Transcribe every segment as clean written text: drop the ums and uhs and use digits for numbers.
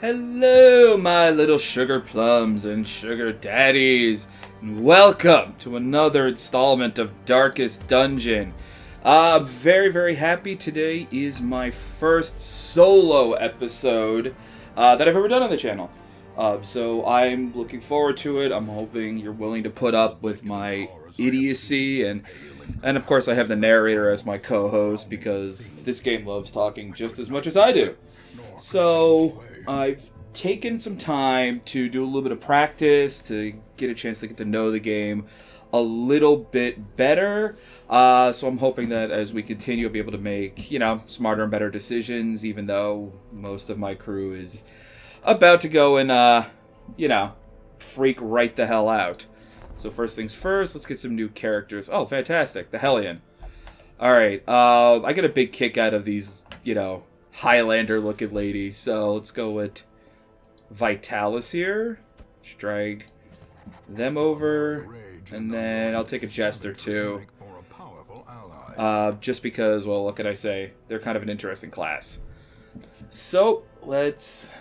Hello, my little sugar plums and sugar daddies, and welcome to another installment of Darkest Dungeon. I'm very, very happy. Today is my first solo episode that I've ever done on the channel. So I'm looking forward to it. I'm hoping you're willing to put up with my idiocy, and of course I have the narrator as my co-host because this game loves talking just as much as I do. So I've taken some time to do a little bit of practice, to get a chance to get to know the game a little bit better. So I'm hoping that as we continue, I'll be able to make, smarter and better decisions, even though most of my crew is about to go and, freak right the hell out. So first things first, let's get some new characters. Oh, fantastic. The Hellion. Alright, I get a big kick out of these, Highlander-looking ladies. So let's go with Vitalis here. Just drag them over. And then I'll take a Jester, too. Just because, well, what can I say? They're kind of an interesting class. So, let's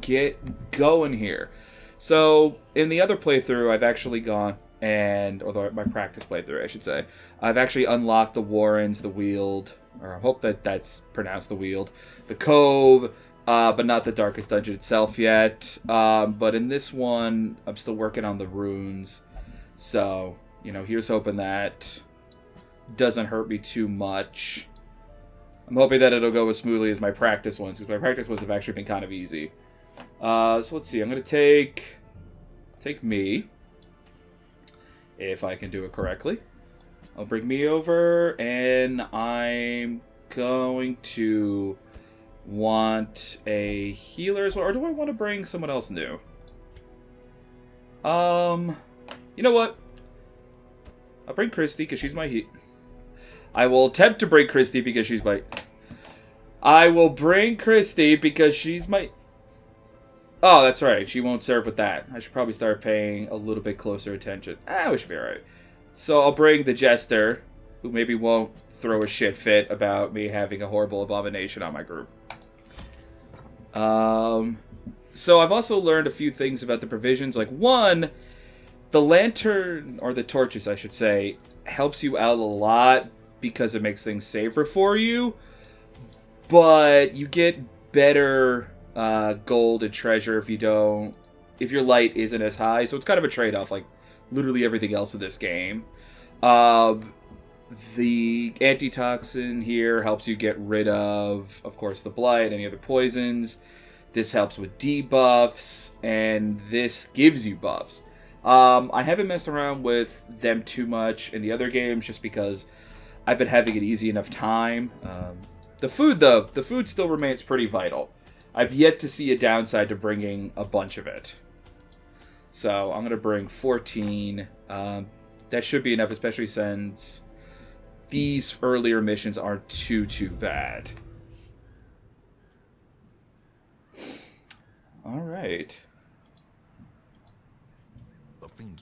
get going here. So, in the other playthrough, I've actually gone or my practice playthrough, I should say, I've actually unlocked the Warrens, the Weald, or I hope that that's pronounced the Weald, the Cove, but not the Darkest Dungeon itself yet. But in this one, I'm still working on the runes. So, here's hoping that doesn't hurt me too much. I'm hoping that it'll go as smoothly as my practice ones, because my practice ones have actually been kind of easy. So let's see. I'm going to take me, if I can do it correctly. I'll bring me over, and I'm going to want a healer as well. Or do I want to bring someone else new? You know what? I'll bring Christy because she's my I will attempt to bring Christy because she's my... I will bring Christy because she's my... Oh, that's right. She won't serve with that. I should probably start paying a little bit closer attention. We should be alright. So I'll bring the Jester, who maybe won't throw a shit fit about me having a horrible abomination on my group. So I've also learned a few things about the provisions. Like, one, the lantern, or the torches, I should say, helps you out a lot because it makes things safer for you. But you get better gold and treasure if your light isn't as high. So it's kind of a trade-off, like literally everything else in this game. The antitoxin here helps you get rid of course, the blight, any other poisons. This helps with debuffs, and this gives you buffs. I haven't messed around with them too much in the other games, just because I've been having an easy enough time. The food, though, the food still remains pretty vital. I've yet to see a downside to bringing a bunch of it. So I'm going to bring 14. That should be enough, especially since these earlier missions aren't too bad. Alright.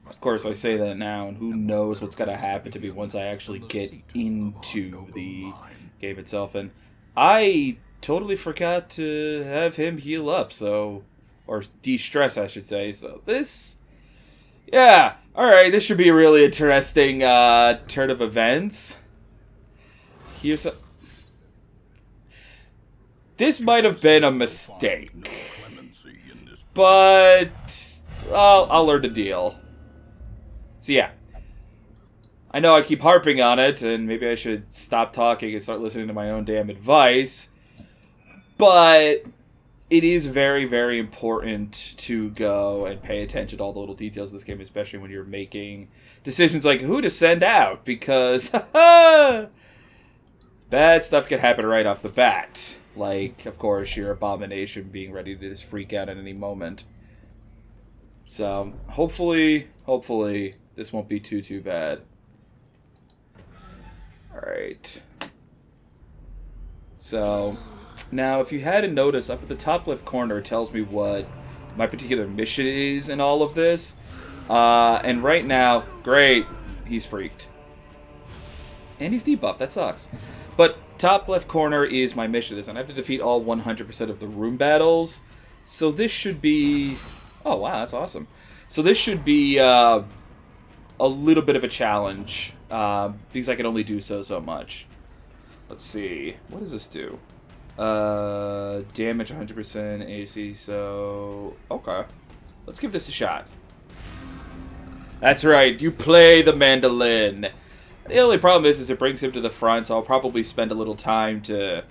Of course, I say that now, and who knows what's going to happen to me once I actually get into the game itself. And I totally forgot to have him heal up, or de-stress, I should say. So this, yeah, alright, this should be a really interesting turn of events. This might have been a mistake, but I'll learn to deal. So yeah, I know I keep harping on it, and maybe I should stop talking and start listening to my own damn advice, but it is very, very important to go and pay attention to all the little details of this game, especially when you're making decisions like who to send out, because bad stuff can happen right off the bat. Like, of course, your abomination being ready to just freak out at any moment. So, hopefully, this won't be too bad. Alright. So, now, if you hadn't noticed, up at the top left corner, it tells me what my particular mission is in all of this. And right now, great, he's freaked. And he's debuffed, that sucks. But top left corner is my mission. And I have to defeat all 100% of the room battles. So this should be... Oh, wow, that's awesome. So this should be a little bit of a challenge, because I can only do so much. Let's see. What does this do? Damage 100% AC, so... Okay. Let's give this a shot. That's right, you play the mandolin. The only problem is it brings him to the front, so I'll probably spend a little time to,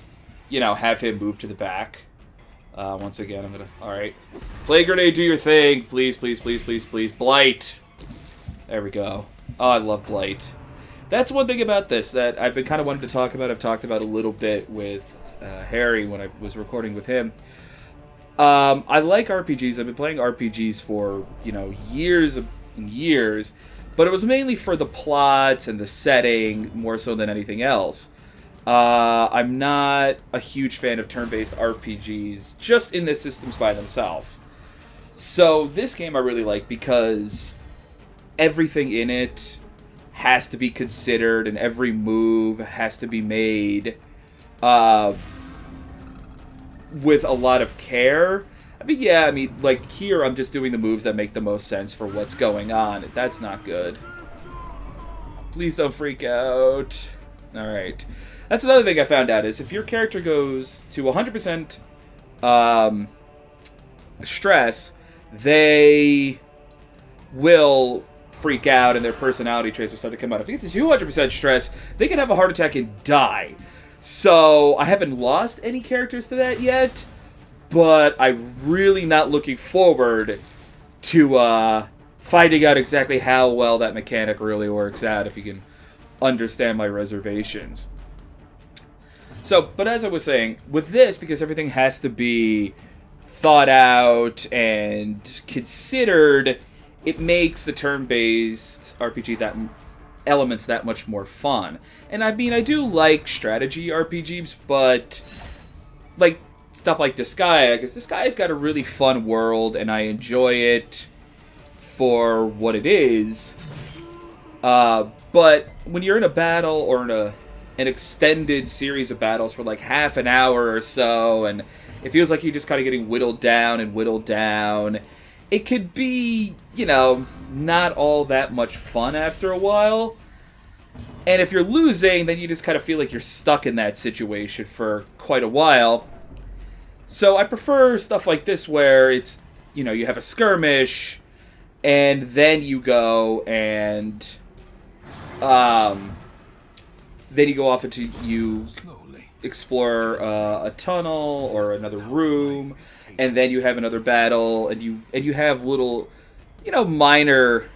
you know, have him move to the back. Once again, I'm gonna... Alright. Play grenade, do your thing. Please, please, please, please, please. Blight! There we go. Oh, I love Blight. That's one thing about this that I've been kind of wanting to talk about. I've talked about a little bit with Harry when I was recording with him. I like RPGs. I've been playing RPGs for, you know, years and years, but it was mainly for the plots and the setting more so than anything else. I'm not a huge fan of turn-based RPGs just in the systems by themselves. So this game I really like because everything in it has to be considered and every move has to be made with a lot of care. I mean, yeah, like here I'm just doing the moves that make the most sense for what's going on. That's not good. Please don't freak out. Alright. That's another thing I found out is if your character goes to 100% stress, they will freak out and their personality traits will start to come out. If it gets to 200% stress, they can have a heart attack and die. So I haven't lost any characters to that yet, but I'm really not looking forward to finding out exactly how well that mechanic really works out, if you can understand my reservations. So, but as I was saying, with this, because everything has to be thought out and considered, it makes the turn-based RPG elements that much more fun. And I mean, I do like strategy RPGs, but like stuff like Disgaea, because Disgaea's got a really fun world, and I enjoy it for what it is. But when you're in a battle or in an extended series of battles for like half an hour or so, and it feels like you're just kind of getting whittled down and whittled down, it could be, you know, not all that much fun after a while. And if you're losing, then you just kind of feel like you're stuck in that situation for quite a while. So I prefer stuff like this where it's, you know, you have a skirmish, and then you go and then you go off into, you explore a tunnel or another room, and then you have another battle, and you have little, you know, minor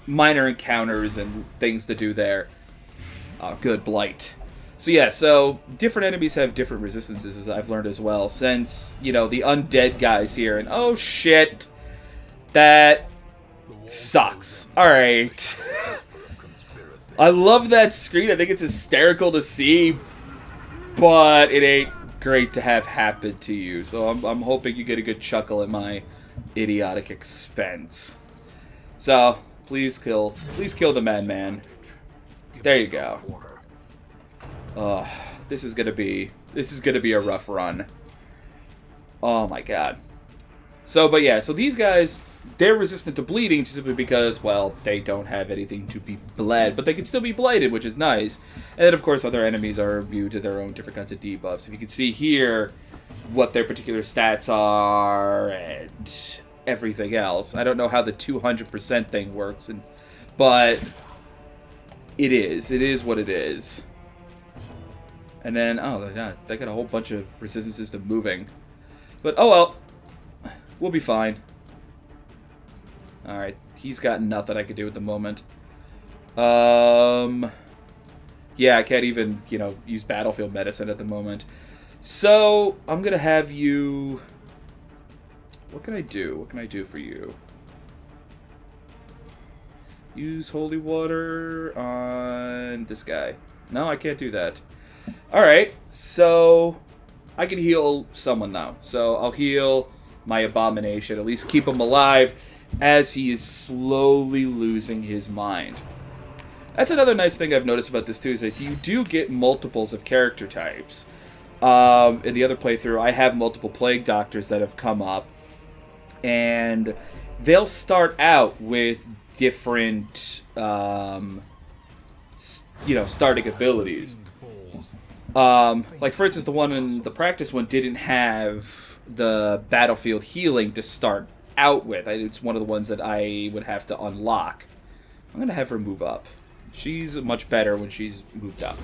encounters and things to do there. Oh, good, Blight. So yeah, so different enemies have different resistances, as I've learned as well, since, you know, the undead guys here, and oh shit, that sucks. Alright. I love that screen. I think it's hysterical to see, but it ain't great to have happen to you. So I'm hoping you get a good chuckle at my idiotic expense. So please kill the madman. There you go. This is gonna be a rough run. Oh my god. So, but yeah, so these guys, they're resistant to bleeding simply because, well, they don't have anything to be bled, but they can still be blighted, which is nice. And then, of course, other enemies are immune to their own different kinds of debuffs. If you can see here what their particular stats are and everything else. I don't know how the 200% thing works, but it is what it is. And then, oh, they got a whole bunch of resistances to moving. But, oh well. We'll be fine. Alright, he's got nothing I can do at the moment. Yeah, I can't even, you know, use battlefield medicine at the moment. So, I'm gonna have you... What can I do? What can I do for you? Use holy water on this guy. No, I can't do that. Alright, so I can heal someone now. So I'll heal my abomination, at least keep him alive as he is slowly losing his mind. That's another nice thing I've noticed about this too, is that you do get multiples of character types. in the other playthrough, I have multiple plague doctors that have come up, and they'll start out with different, starting abilities. Like, for instance, the one in the practice one didn't have the battlefield healing to start out with. It's one of the ones that I would have to unlock. I'm going to have her move up. She's much better when she's moved up.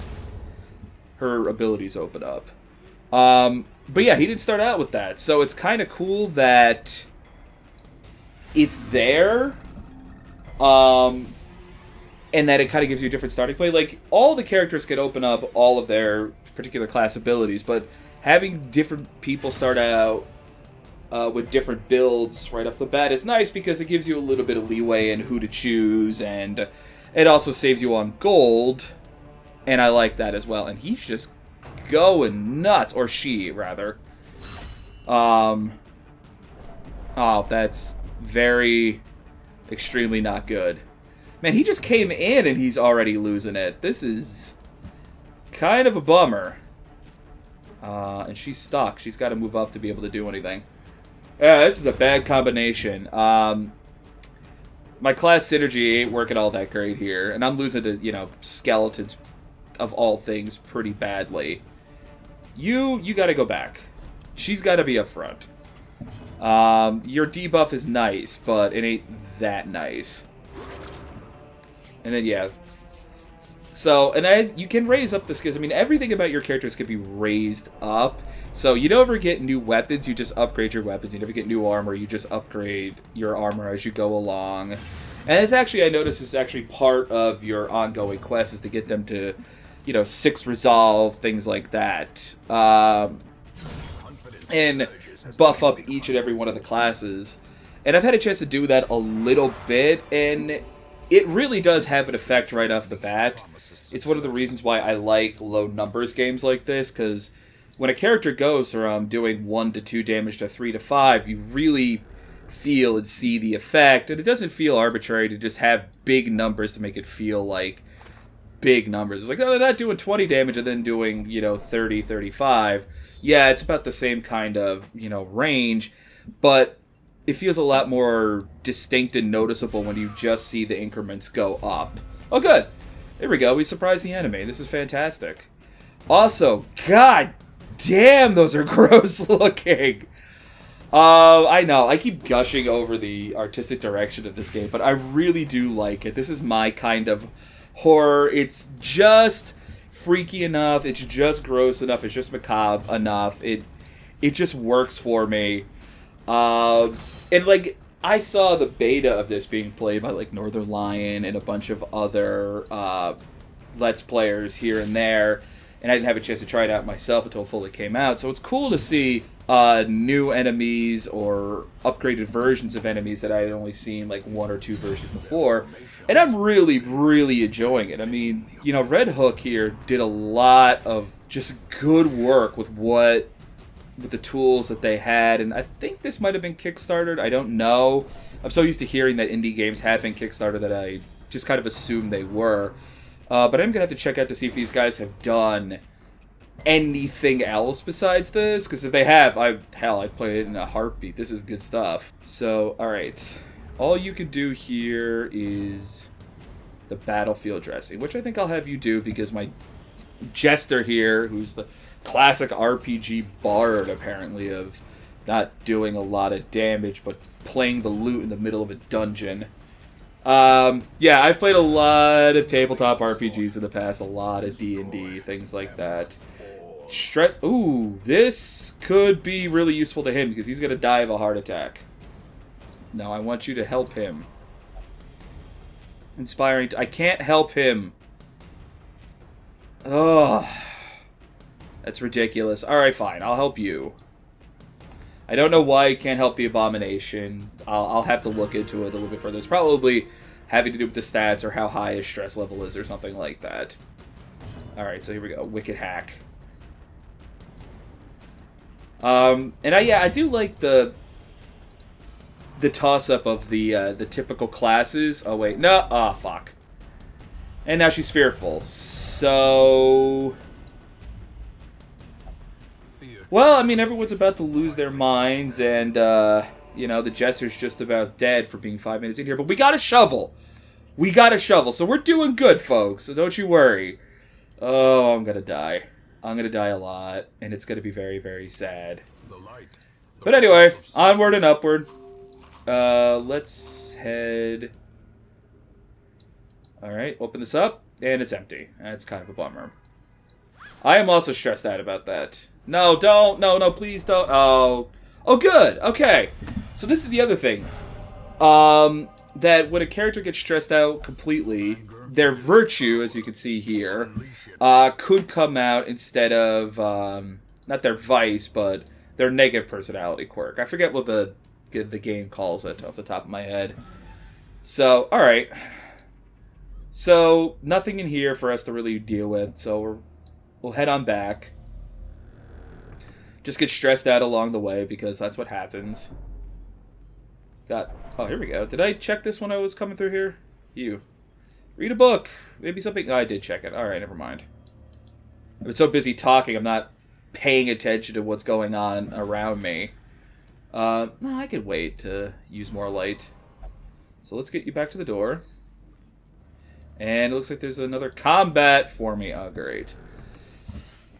Her abilities open up. But yeah, he didn't start out with that. So it's kind of cool that it's there. And that it kind of gives you a different starting point. Like, all the characters can open up all of their particular class abilities, but having different people start out with different builds right off the bat is nice because it gives you a little bit of leeway in who to choose, and it also saves you on gold, and I like that as well. And he's just going nuts, or she, rather. Oh, that's very, extremely not good. Man, he just came in and he's already losing it. This is kind of a bummer. And she's stuck. She's got to move up to be able to do anything. Yeah, this is a bad combination. My class synergy ain't working all that great here. And I'm losing to, skeletons of all things pretty badly. You got to go back. She's got to be up front. Your debuff is nice, but it ain't that nice. And then, yeah. So, and as you can raise up the skills. I mean, everything about your characters can be raised up. So, you never get new weapons, you just upgrade your weapons. You never get new armor, you just upgrade your armor as you go along. And it's actually, I noticed, it's actually part of your ongoing quest is to get them to, 6 resolve, things like that. And buff up each and every one of the classes. And I've had a chance to do that a little bit, and it really does have an effect right off the bat. It's one of the reasons why I like low numbers games like this, because when a character goes from doing 1 to 2 damage to 3 to 5, you really feel and see the effect, and it doesn't feel arbitrary to just have big numbers to make it feel like big numbers. It's like, oh, they're not doing 20 damage and then doing, 30, 35. Yeah, it's about the same kind of, range, but it feels a lot more distinct and noticeable when you just see the increments go up. Oh, good. There we go. We surprised the enemy. This is fantastic. Also, god damn, those are gross looking. I know. I keep gushing over the artistic direction of this game, but I really do like it. This is my kind of horror. It's just freaky enough. It's just gross enough. It's just macabre enough. It just works for me. And, like, I saw the beta of this being played by, like, Northern Lion and a bunch of other Let's Players here and there, and I didn't have a chance to try it out myself until it fully came out. So it's cool to see new enemies or upgraded versions of enemies that I had only seen, like, 1 or 2 versions before. And I'm really, really enjoying it. I mean, Red Hook here did a lot of just good work with the tools that they had, and I think this might have been Kickstartered. I don't know. I'm so used to hearing that indie games have been Kickstarted that I just kind of assumed they were. But I'm going to have to check out to see if these guys have done anything else besides this, because if they have, I'd play it in a heartbeat. This is good stuff. So, alright. All you can do here is the battlefield dressing, which I think I'll have you do because my jester here, who's the classic RPG bard, apparently, of not doing a lot of damage, but playing the lute in the middle of a dungeon. Yeah, I've played a lot of tabletop RPGs in the past, a lot of D&D, things like that. Stress. Ooh, this could be really useful to him because he's going to die of a heart attack. No, I want you to help him. Inspiring. I can't help him. Ugh. That's ridiculous. Alright, fine. I'll help you. I don't know why you can't help the abomination. I'll have to look into it a little bit further. It's probably having to do with the stats or how high his stress level is or something like that. Alright, so here we go. Wicked hack. And I do like the toss-up of the typical classes. Oh, wait. No. Ah, fuck. And now she's fearful. So Well, I mean, everyone's about to lose their minds, and, you know, the Jester's just about dead for being 5 minutes in here. But we got a shovel. We got a shovel, so we're doing good, folks. So don't you worry. Oh, I'm gonna die. I'm gonna die a lot, and it's gonna be very, very sad. But anyway, onward and upward. Let's head... Alright, open this up, and it's empty. That's kind of a bummer. I am also stressed out about that. No, don't. No, please don't. Oh. Oh, good. Okay. So this is the other thing. That when a character gets stressed out completely, their virtue, as you can see here, could come out instead of, not their vice, but their negative personality quirk. I forget what the game calls it off the top of my head. So, alright. So, nothing in here for us to really deal with, so we'll head on back. Just get stressed out along the way, because that's what happens. Oh, here we go. Did I check this when I was coming through here? You. Read a book. Maybe something... Oh, I did check it. Alright, never mind. I've been so busy talking, I'm not paying attention to what's going on around me. No, I could wait to use more light. So let's get you back to the door. And it looks like there's another combat for me. Oh, great.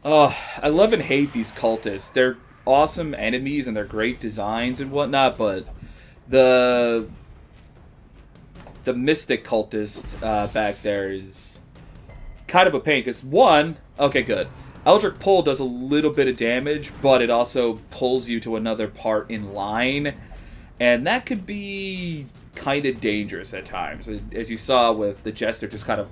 Oh, I love and hate these cultists. They're awesome enemies and they're great designs and whatnot, but the mystic cultist back there is kind of a pain, because one, okay, good. Eldritch Pull does a little bit of damage, but it also pulls you to another part in line, and that could be kind of dangerous at times. As you saw with the Jester just kind of,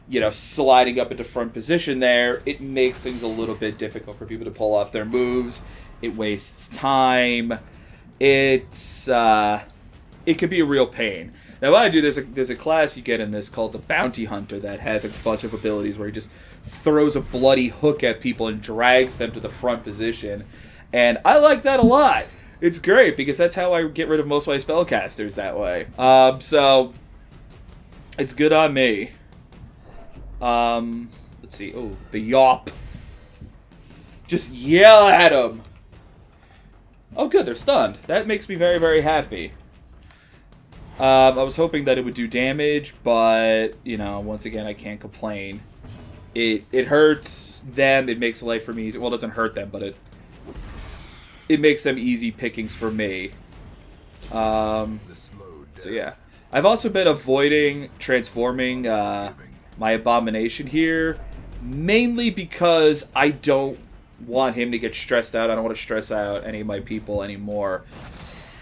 you know, sliding up into front position there, it makes things a little bit difficult for people to pull off their moves. It wastes time. It's, it could be a real pain. Now, what I do, there's a class you get in this called the Bounty Hunter that has a bunch of abilities where he just throws a bloody hook at people and drags them to the front position. And I like that a lot. It's great, because that's how I get rid of most of my spellcasters that way. So, it's good on me. Let's see. Oh, the yawp. Just yell at them. Oh, good, they're stunned. That makes me very, very happy. I was hoping that it would do damage, but, you know, once again, I can't complain. It hurts them, it makes life for me easy. Well, it doesn't hurt them, but it makes them easy pickings for me. So, yeah. I've also been avoiding transforming my abomination here, mainly because I don't want him to get stressed out. I don't want to stress out any of my people anymore.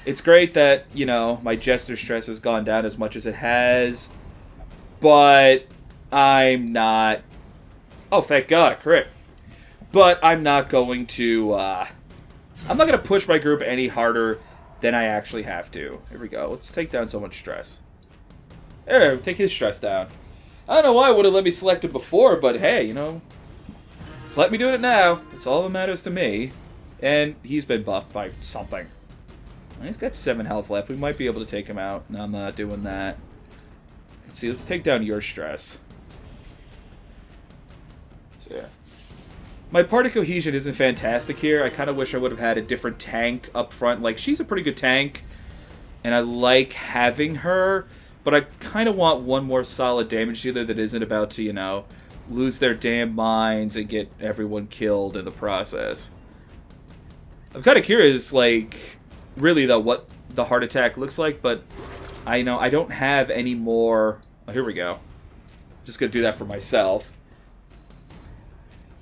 It's great that, you know, my Jester stress has gone down as much as it has, but I'm not... Oh, thank God, a crit. But I'm not going to, I'm not going to push my group any harder than I actually have to. Here we go. Let's take down so much stress. There, take his stress down. I don't know why it would have let me select it before, but hey, you know, just let me do it now. That's all that matters to me. And he's been buffed by something. He's got 7 health left. We might be able to take him out. No, I'm not doing that. Let's see, let's take down your stress. So, yeah. My party cohesion isn't fantastic here. I kind of wish I would have had a different tank up front. Like, she's a pretty good tank, and I like having her, but I kind of want one more solid damage dealer that isn't about to, you know, lose their damn minds and get everyone killed in the process. I'm kind of curious, like, really, though, what the heart attack looks like, but I know I don't have any more... Oh, here we go. Just gonna do that for myself.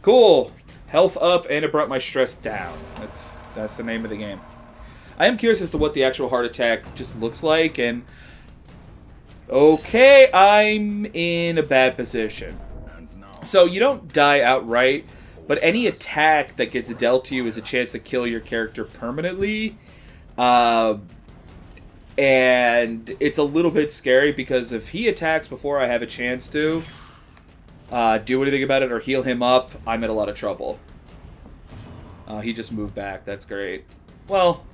Cool! Health up, and it brought my stress down. That's the name of the game. I am curious as to what the actual heart attack just looks like, and... Okay, I'm in a bad position. So, you don't die outright, but any attack that gets dealt to you is a chance to kill your character permanently. And it's a little bit scary, because if he attacks before I have a chance to do anything about it or heal him up, I'm in a lot of trouble. He just moved back. That's great. Well,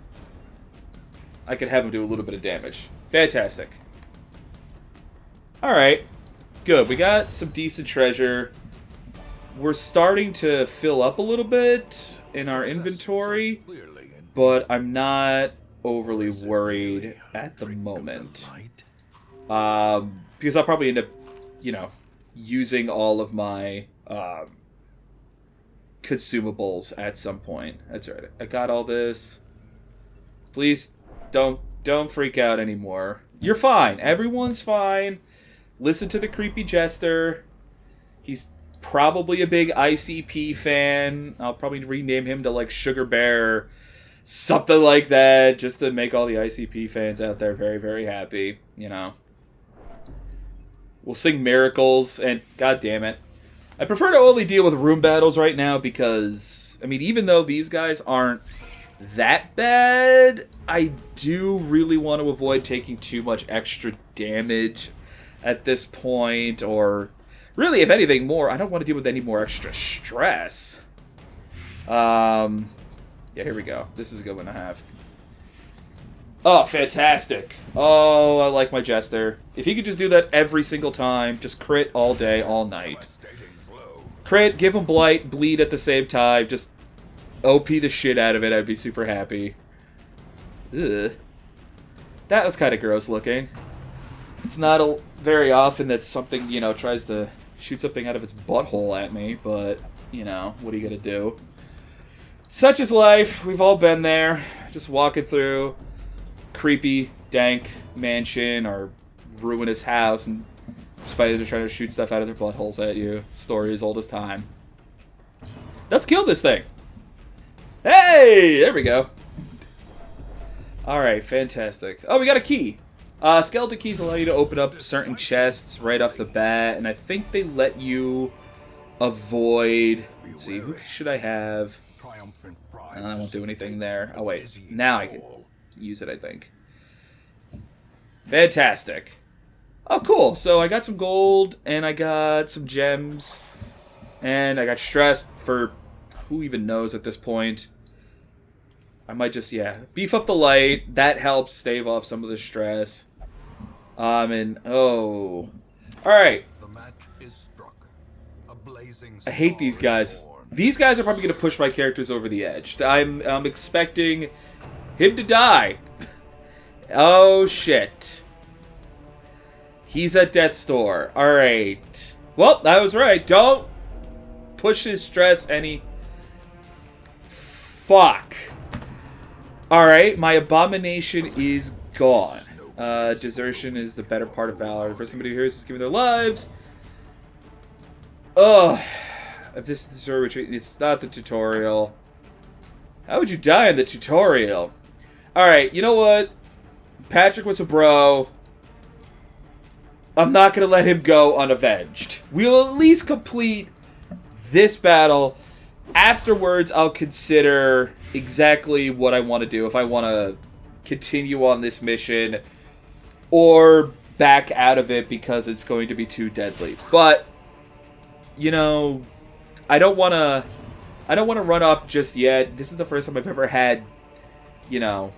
I could have him do a little bit of damage. Fantastic. Alright. Good. We got some decent treasure. We're starting to fill up a little bit. in our inventory, but I'm not overly worried at the moment. Because I'll probably end up, you know, using all of my consumables at some point. That's right. I got all this. Please don't freak out anymore. You're fine. Everyone's fine. Listen to the creepy jester. He's probably a big ICP fan. I'll probably rename him to like Sugar Bear, something like that, just to make all the ICP fans out there very, very happy. You know, we'll sing miracles, and god damn it, I prefer to only deal with room battles right now because I mean, even though these guys aren't that bad, I do really want to avoid taking too much extra damage at this point, or really, if anything more, I don't want to deal with any more extra stress. Yeah, here we go. This is a good one to have. Oh, fantastic. Oh, I like my jester. If he could just do that every single time, just crit all day, all night. Crit, give him blight, bleed at the same time, just OP the shit out of it, I'd be super happy. Ugh. That was kind of gross looking. It's not very often that something, you know, tries to shoot something out of its butthole at me, but, you know, what are you gonna do? Such is life. We've all been there. Just walking through creepy, dank mansion or ruinous house, and spiders are trying to shoot stuff out of their buttholes at you. Story as old as time. Let's kill this thing. Hey! There we go. Alright, fantastic. Oh, we got a key. Skeleton keys allow you to open up certain chests right off the bat, and I think they let you avoid... Let's see, who should I have? I won't do anything there. Oh, wait. Now I can use it, I think. Fantastic. Oh, cool. So I got some gold, and I got some gems, and I got stressed for who even knows at this point. I might just, yeah, beef up the light. That helps stave off some of the stress. And, oh. Alright. I hate these guys. These guys are probably going to push my characters over the edge. I'm expecting him to die. Oh, shit. He's at death's door. Alright. Well, I was right. Don't push his stress any... Fuck. Alright, my abomination is gone. Desertion is the better part of valor. For somebody who hears is giving their lives. Ugh. If this is the retreat, it's not the tutorial. How would you die in the tutorial? Alright, you know what? Patrick was a bro. I'm not going to let him go unavenged. We'll at least complete this battle. Afterwards, I'll consider exactly what I want to do. If I want to continue on this mission or back out of it because it's going to be too deadly. But, you know, I don't want to run off just yet. This is the first time I've ever had, you know,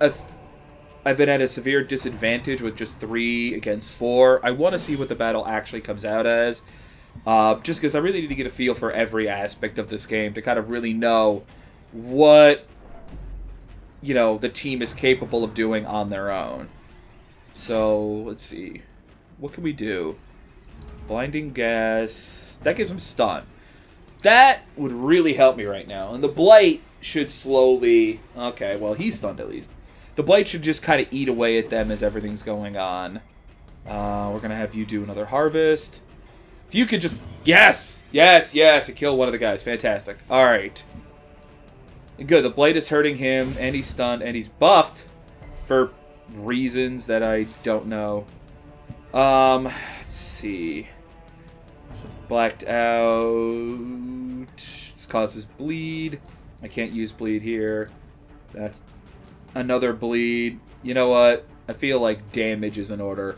I've been at a severe disadvantage with just 3 against 4. I want to see what the battle actually comes out as. Just because I really need to get a feel for every aspect of this game to kind of really know what, you know, the team is capable of doing on their own. So, let's see. What can we do? Blinding gas. That gives him stun. That would really help me right now. And the blight should slowly... Okay, well, he's stunned at least. The blight should just kind of eat away at them as everything's going on. We're going to have you do another harvest. If you could just... Yes! Yes, yes! And kill one of the guys. Fantastic. Alright. Good. The blight is hurting him, and he's stunned, and he's buffed for reasons that I don't know. Let's see. Blacked out. This causes bleed. I can't use bleed here. That's another bleed. You know what? I feel like damage is in order.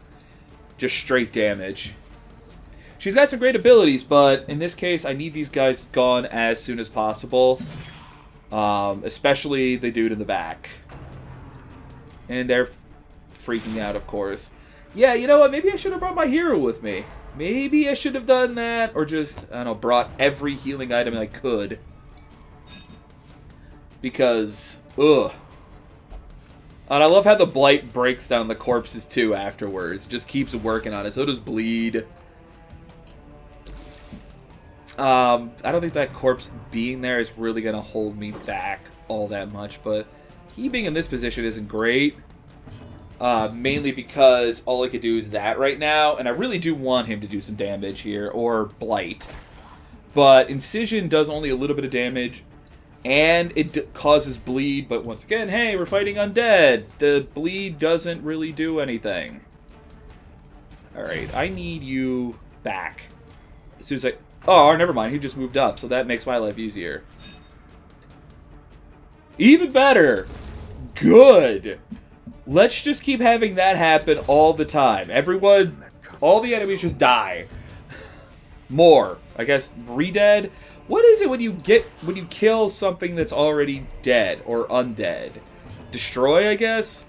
Just straight damage. She's got some great abilities, but in this case, I need these guys gone as soon as possible. Especially the dude in the back. And they're freaking out, of course. Yeah, you know what? Maybe I should have brought my hero with me. Maybe I should have done that. Or just, I don't know, brought every healing item I could. Because, ugh. And I love how the blight breaks down the corpses too afterwards. It just keeps working on it. So does bleed. I don't think that corpse being there is really going to hold me back all that much. But he being in this position isn't great. Mainly because all I could do is that right now. And I really do want him to do some damage here. Or blight. But Incision does only a little bit of damage. And it causes bleed. But once again, hey, we're fighting undead. The bleed doesn't really do anything. Alright, I need you back. As soon as I... Oh, never mind. He just moved up. So that makes my life easier. Even better. Good. Let's just keep having that happen all the time. Everyone... All the enemies just die. More. I guess re-dead. What is it when you kill something that's already dead or undead? Destroy, I guess?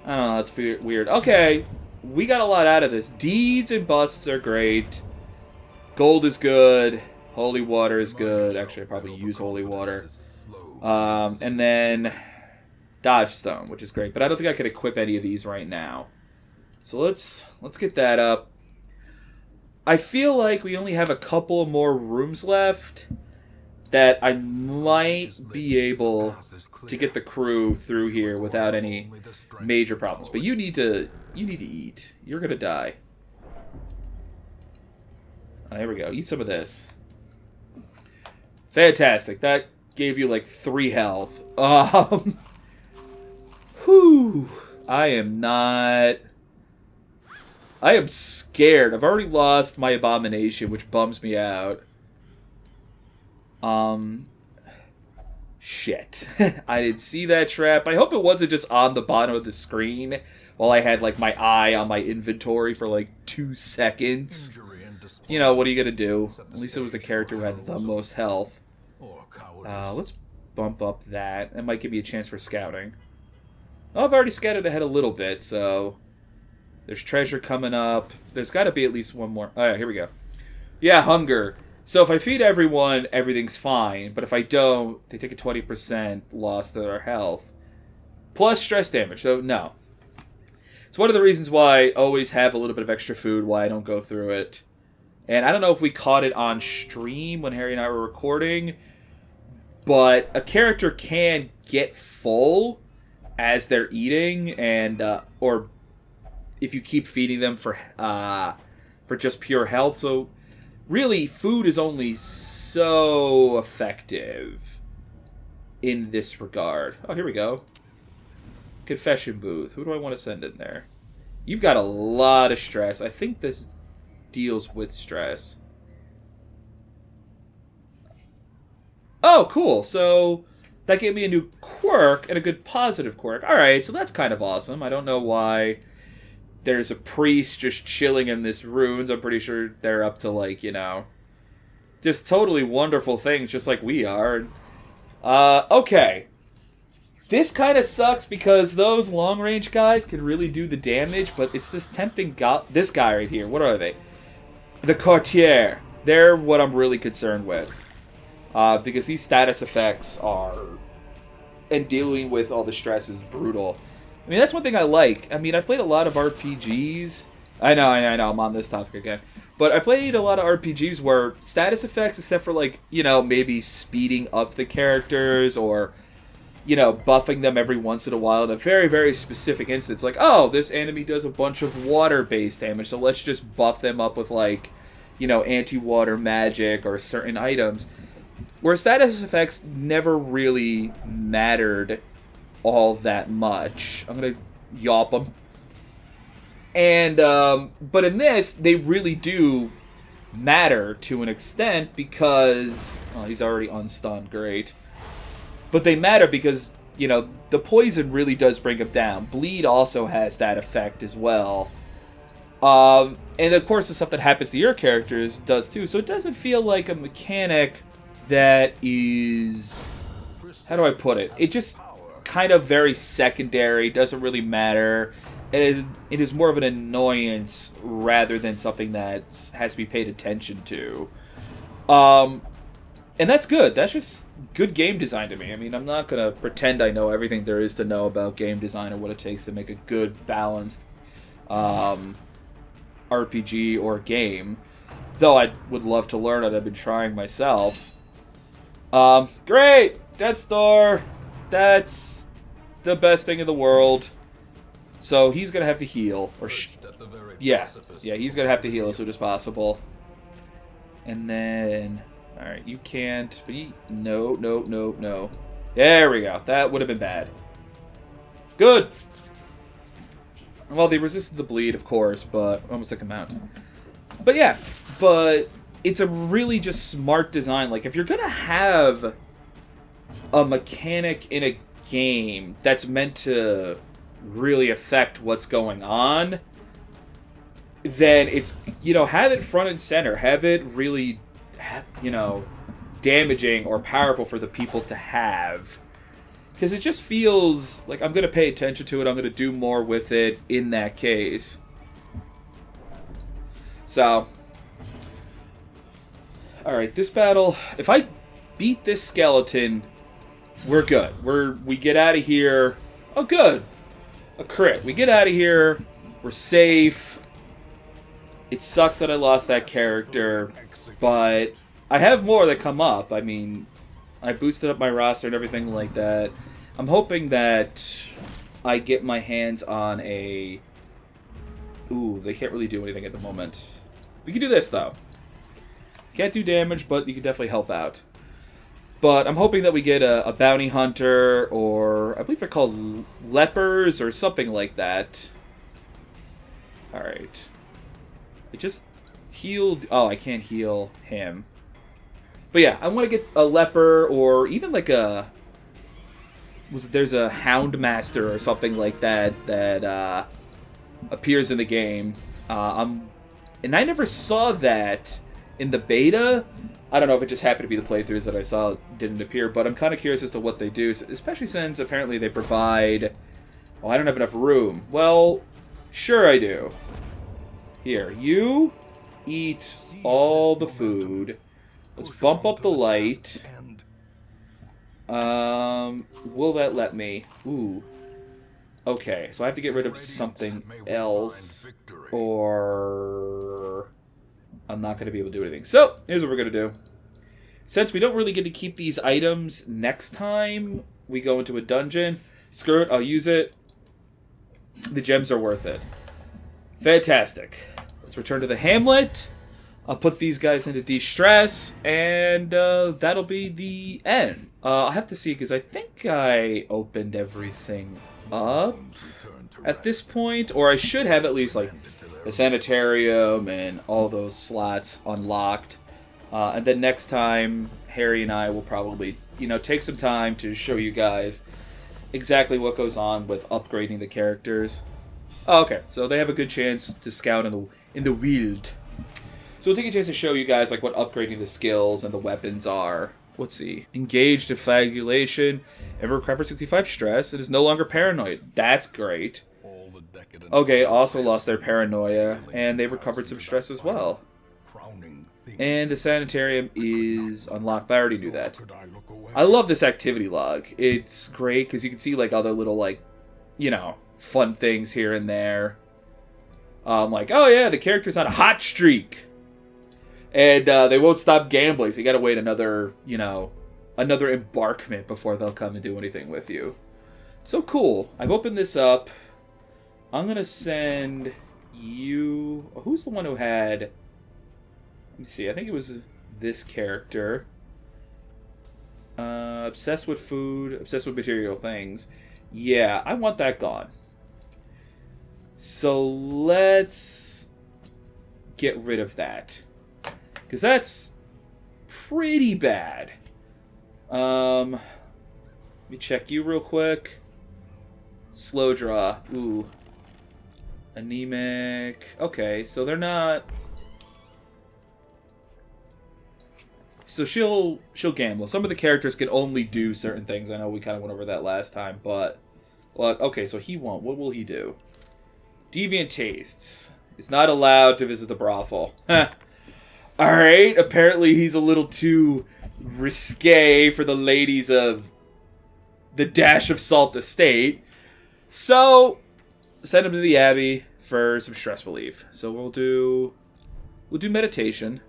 I don't know, that's weird. Okay, we got a lot out of this. Deeds and busts are great. Gold is good. Holy water is good. Actually, I probably use holy water. And then dodge stone, which is great. But I don't think I could equip any of these right now. So let's get that up. I feel like we only have a couple more rooms left that I might be able to get the crew through here without any major problems. But you need to eat. You're gonna die. Oh, there we go. Eat some of this. Fantastic. That gave you like 3 health. Whew. I am scared. I've already lost my abomination, which bums me out. Shit. I didn't see that trap. I hope it wasn't just on the bottom of the screen while I had, like, my eye on my inventory for, like, 2 seconds. You know, what are you gonna do? At least it was the character who had the most health. Let's bump up that. That might give me a chance for scouting. Oh, I've already scouted ahead a little bit, so... There's treasure coming up. There's got to be at least one more. Oh, yeah, here we go. Yeah, hunger. So if I feed everyone, everything's fine. But if I don't, they take a 20% loss to their health. Plus stress damage. So, no. It's one of the reasons why I always have a little bit of extra food, why I don't go through it. And I don't know if we caught it on stream when Harry and I were recording. But a character can get full as they're eating. And, or... if you keep feeding them for just pure health. So, really, food is only so effective in this regard. Oh, here we go. Confession booth. Who do I want to send in there? You've got a lot of stress. I think this deals with stress. Oh, cool. So, that gave me a new quirk and a good positive quirk. Alright, so that's kind of awesome. I don't know why... There's a priest just chilling in this ruins. I'm pretty sure they're up to, like, you know, just totally wonderful things, just like we are. Okay. This kind of sucks because those long-range guys can really do the damage, but it's this tempting this guy right here. What are they? The courtier. They're what I'm really concerned with. Because these status effects are... And dealing with all the stress is brutal. I mean, that's one thing I like. I mean, I've played a lot of RPGs. I know, I'm on this topic again. But I played a lot of RPGs where status effects, except for, like, you know, maybe speeding up the characters or, you know, buffing them every once in a while in a very, very specific instance. Like, oh, this enemy does a bunch of water-based damage, so let's just buff them up with, like, you know, anti-water magic or certain items. Where status effects never really mattered all that much. I'm gonna yawp them. And, but in this, they really do matter to an extent because... Oh, he's already unstunned. Great. But they matter because, you know, the poison really does bring him down. Bleed also has that effect as well. And, of course, the stuff that happens to your characters does too. So it doesn't feel like a mechanic that is... How do I put it? It just... kind of very secondary, doesn't really matter. It is more of an annoyance rather than something that has to be paid attention to. And that's good. That's just good game design to me. I mean, I'm not going to pretend I know everything there is to know about game design or what it takes to make a good, balanced RPG or game. Though I would love to learn it. I've been trying myself. Great! Death Star! That's the best thing in the world. So he's going to have to heal. Or yeah, he's going to have to heal as soon as possible. And then... Alright, you can't... No. There we go. That would have been bad. Good! Well, they resisted the bleed, of course, but... Almost took him out. But yeah, but it's a really just smart design. Like, if you're gonna have a mechanic in a game that's meant to really affect what's going on, then it's, you know, have it front and center. Have it really, you know, damaging or powerful for the people to have. Because it just feels like I'm going to pay attention to it. I'm going to do more with it in that case. So, alright, this battle, if I beat this skeleton, we're good. We get out of here. Oh, good. A crit. We get out of here. We're safe. It sucks that I lost that character, but I have more that come up. I mean, I boosted up my roster and everything like that. I'm hoping that I get my hands on a... Ooh, they can't really do anything at the moment. We can do this, though. Can't do damage, but you can definitely help out. But I'm hoping that we get a bounty hunter, or I believe they're called lepers, or something like that. Alright. It just healed... Oh, I can't heal him. But yeah, I want to get a leper, or even like a... There's a hound master or something like that that appears in the game. And I never saw that in the beta. I don't know if it just happened to be the playthroughs that I saw didn't appear, but I'm kind of curious as to what they do, especially since apparently they provide... Oh, I don't have enough room. Well, sure I do. Here, you eat all the food. Let's bump up the light. Will that let me? Ooh. Okay, so I have to get rid of something else, or I'm not going to be able to do anything. So, here's what we're going to do. Since we don't really get to keep these items next time we go into a dungeon, screw it, I'll use it. The gems are worth it. Fantastic. Let's return to the hamlet. I'll put these guys into de-stress, and that'll be the end. I'll have to see, because I think I opened everything up at this point, or I should have at least, like, the sanitarium and all those slots unlocked. And then next time, Harry and I will probably, you know, take some time to show you guys exactly what goes on with upgrading the characters. Oh, okay, so they have a good chance to scout in the wild. So we'll take a chance to show you guys like what upgrading the skills and the weapons are. Let's see. Engaged in flagellation. Ever recovered 65 stress. It is no longer paranoid. That's great. Okay, also lost their paranoia, and they recovered some stress as well. And the sanitarium is unlocked, but I already knew that. I love this activity log. It's great because you can see like other little like, you know, fun things here and there. Like, oh yeah, the character's on a hot streak. And they won't stop gambling, so you gotta wait another, you know, another embarkment before they'll come and do anything with you. So cool. I've opened this up. I'm gonna send you... Who's the one who had... Let me see, I think it was this character. Obsessed with food, obsessed with material things. Yeah, I want that gone. So let's get rid of that. Because that's pretty bad. Let me check you real quick. Slow draw. Ooh. Anemic. Okay, so they're not... So she'll gamble. Some of the characters can only do certain things. I know we kind of went over that last time, but... Well, okay, so he won't. What will he do? Deviant tastes. Is not allowed to visit the brothel. Alright, apparently he's a little too risque for the ladies of the Dash of Salt Estate. So, send them to the Abbey for some stress relief. So we'll do meditation.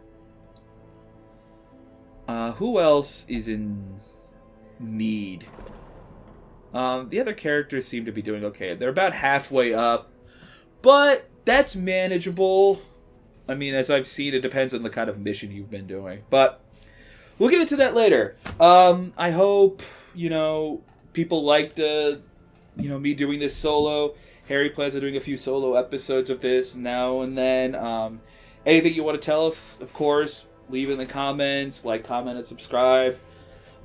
Who else is in need? The other characters seem to be doing okay. They're about halfway up, but that's manageable. I mean, as I've seen, it depends on the kind of mission you've been doing. But we'll get into that later. I hope, people liked, me doing this solo. Harry plans on doing a few solo episodes of this now and then. Anything you want to tell us, of course, leave in the comments. Like, comment, and subscribe.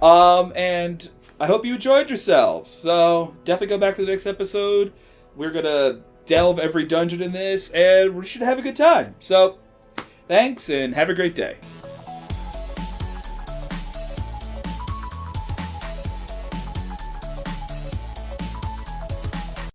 And I hope you enjoyed yourselves. So, definitely go back to the next episode. We're going to delve every dungeon in this, and we should have a good time. So, thanks, and have a great day.